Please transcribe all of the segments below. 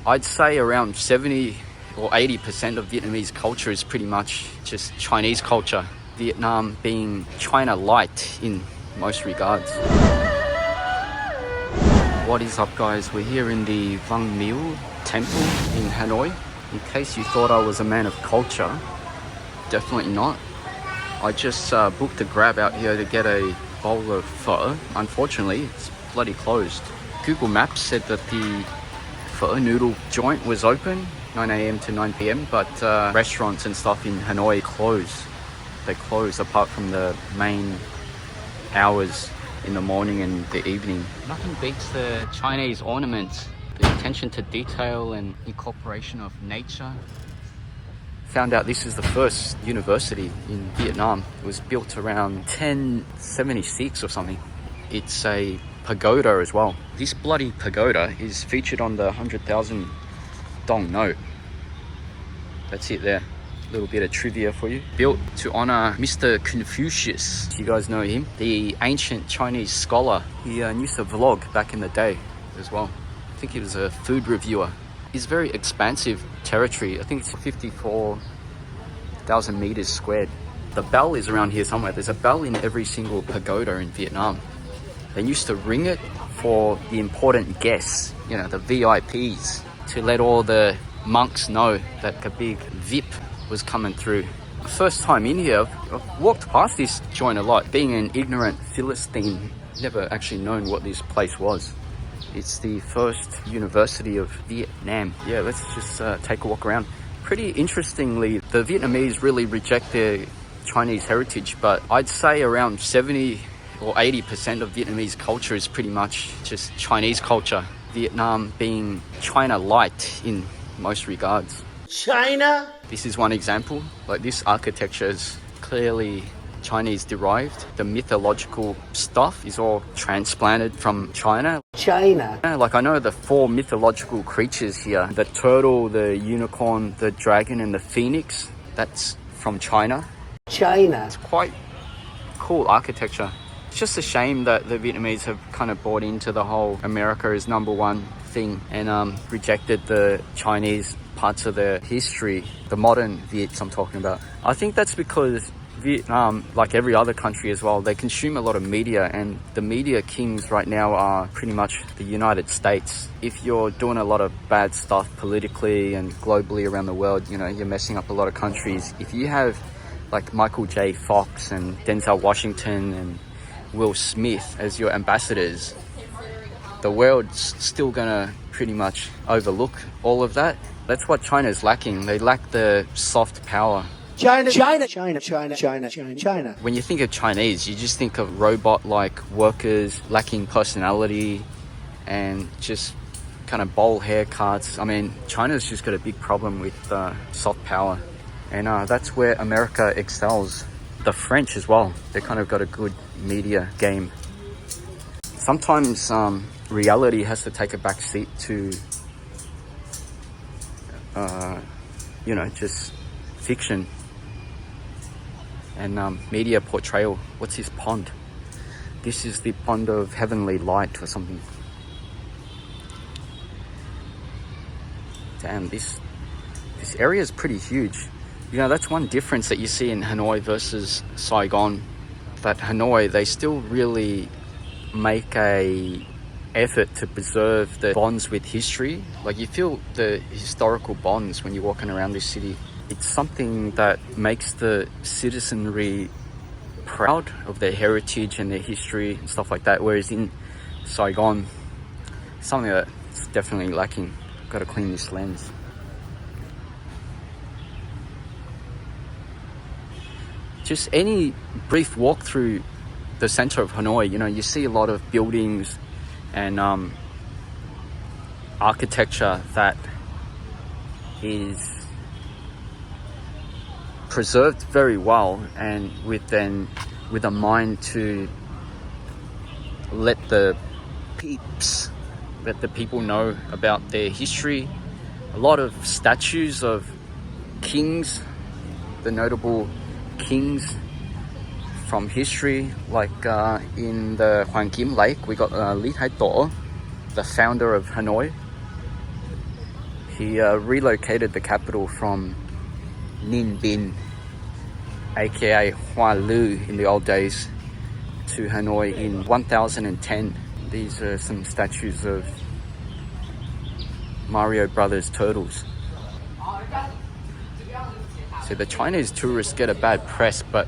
I'd say around 70 or 80% of Vietnamese culture is pretty much just Chinese culture. Vietnam being China light in most regards. What is up, guys? We're here in the Văn Miếu temple in Hanoi. In case you thought I was a man of culture, definitely not. I just booked a grab out here to get a bowl of pho. Unfortunately, it's bloody closed. Google Maps said that the pho noodle joint was open 9 a.m. to 9 p.m, but restaurants and stuff in Hanoi close. They close apart from the main hours in the morning and the evening. Nothing beats the Chinese ornaments, the attention to detail and incorporation of nature. Found out this is the first university in Vietnam. It was built around 1076 or something. It's a pagoda as well. This bloody pagoda is featured on the 100,000 dong note. That's it there. A little bit of trivia for you. Built to honor Mr. Confucius. You guys know him? The ancient Chinese scholar. He used to vlog back in the day as well. I think he was a food reviewer. It's very expansive territory. I think it's 54,000 meters squared. The bell is around here somewhere. There's a bell in every single pagoda in Vietnam. They used to ring it for the important guests, you know, the VIPs, to let all the monks know that a big VIP was coming through. First time in here, I've walked past this joint a lot. Being an ignorant Philistine, never actually known what this place was. It's the first university of Vietnam. Yeah, let's just take a walk around. Pretty interestingly, the Vietnamese really reject their Chinese heritage, but I'd say around 70 or 80% of Vietnamese culture is pretty much just Chinese culture. Vietnam being China light in most regards. China? This is one example. Like, this architecture is clearly Chinese derived. The mythological stuff is all transplanted from China. China. Like, I know the 4 mythological creatures here. The turtle, the unicorn, the dragon and the phoenix. That's from China. China. It's quite cool architecture. It's just a shame that the Vietnamese have kind of bought into the whole America is number one thing and rejected the Chinese parts of their history, the modern Viets I'm talking about. I think that's because Vietnam, like every other country as well, they consume a lot of media, and the media kings right now are pretty much the United States. If you're doing a lot of bad stuff politically and globally around the world, you know, you're messing up a lot of countries. If you have like Michael J. Fox and Denzel Washington and Will Smith as your ambassadors, the world's still gonna pretty much overlook all of that. That's what China's lacking. They lack the soft power. China, China, China, China, China, China, China. When you think of Chinese, you just think of robot-like workers lacking personality and just kind of bowl haircuts. I mean, China's just got a big problem with soft power. And that's where America excels. The French as well. They kind of got a good media game. Sometimes reality has to take a back seat to, you know, just fiction and media portrayal. What's this pond? This is the pond of heavenly light or something. Damn, this area is pretty huge. You know, that's one difference that you see in Hanoi versus Saigon. That Hanoi, they still really make a effort to preserve the bonds with history. Like, you feel the historical bonds when you're walking around this city. It's something that makes the citizenry proud of their heritage and their history and stuff like that. Whereas in Saigon, something that's definitely lacking. Got to clean this lens. Just any brief walk through the center of Hanoi, you know, you see a lot of buildings and architecture that is preserved very well, and with a mind to let the people know about their history. A lot of statues of kings, the notable kings from history, like in the Hoàng Kim Lake, we got Lý Thái Tổ, the founder of Hanoi. He relocated the capital from Ninh Binh, aka Hoa Lu in the old days, to Hanoi in 1010. These are some statues of Mario Brothers turtles. So the Chinese tourists get a bad press, but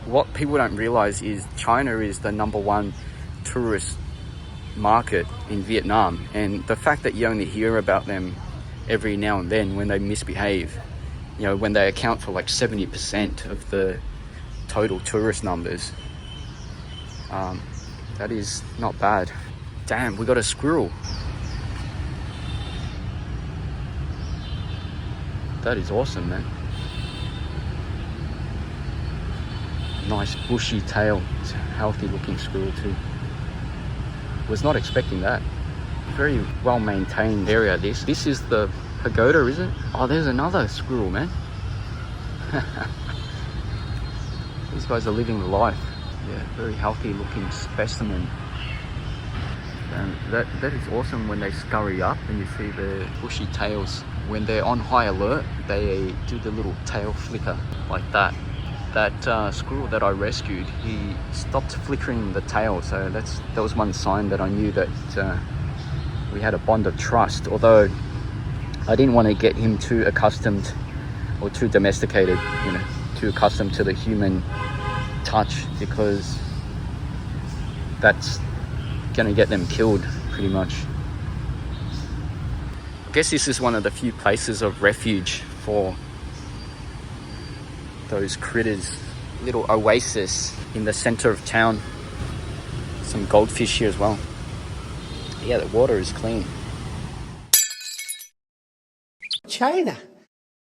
what people don't realize is China is the #1 tourist market in Vietnam, and the fact that you only hear about them every now and then when they misbehave, you know, when they account for like 70% of the total tourist numbers, that is not bad. Damn, we got a squirrel. That is awesome, man. Nice bushy tail. It's a healthy looking squirrel too. Was not expecting that. Very well maintained area this. This is the pagoda, is it? Oh, there's another squirrel, man. These guys are living the life. Yeah, very healthy looking specimen. And that is awesome when they scurry up and you see the bushy tails. When they're on high alert, they do the little tail flicker like that. That squirrel that I rescued, he stopped flickering the tail, so that was one sign that I knew that we had a bond of trust. Although I didn't want to get him too accustomed or too domesticated, you know, too accustomed to the human touch, because that's gonna get them killed pretty much. I guess this is one of the few places of refuge for those critters. Little oasis in the center of town. Some goldfish here as well. Yeah, the water is clean. China.